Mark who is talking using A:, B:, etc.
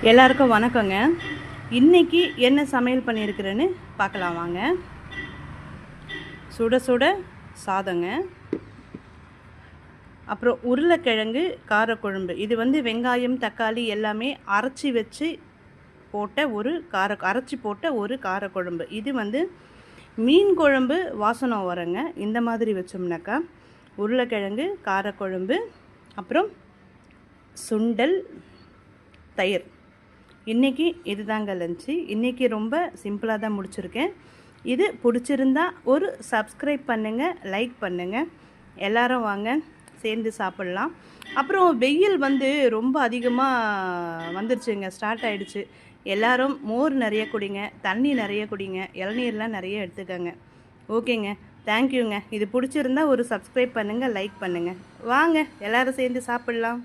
A: எல்லாருக்கும் வணக்கங்க. இன்றைக்கி என்ன சமையல் பண்ணியிருக்கிறேன்னு பார்க்கலாம் வாங்க. சுட சுட சாதங்க, அப்புறம் உருளைக்கிழங்கு காரக்குழம்பு. இது வெங்காயம் தக்காளி எல்லாமே அரைச்சி வச்சு போட்ட அரைச்சி போட்ட ஒரு காரக்குழம்பு. இது மீன் குழம்பு வாசனை வரங்க. இந்த மாதிரி வச்சோம்னாக்கா உருளைக்கிழங்கு காரக்குழம்பு, அப்புறம் சுண்டல், தயிர். இன்றைக்கி இதுதாங்க லஞ்சு. இன்றைக்கி ரொம்ப சிம்பிளாக தான் முடிச்சிருக்கேன். இது பிடிச்சிருந்தா ஒரு சப்ஸ்கிரைப் பண்ணுங்கள், லைக் பண்ணுங்கள். எல்லாரும் வாங்க சேர்ந்து சாப்பிட்லாம். அப்புறம் வெயில் ரொம்ப அதிகமாக வந்துருச்சுங்க, ஸ்டார்ட் ஆகிடுச்சு. எல்லோரும் மோர் நிறைய குடிங்க, தண்ணி நிறைய குடிங்க, இளநீர்லாம் நிறைய எடுத்துக்கோங்க. ஓகேங்க, தேங்க்யூங்க. இது பிடிச்சிருந்தா ஒரு சப்ஸ்கிரைப் பண்ணுங்கள், லைக் பண்ணுங்கள். வாங்க எல்லோரும் சேர்ந்து சாப்பிட்லாம்.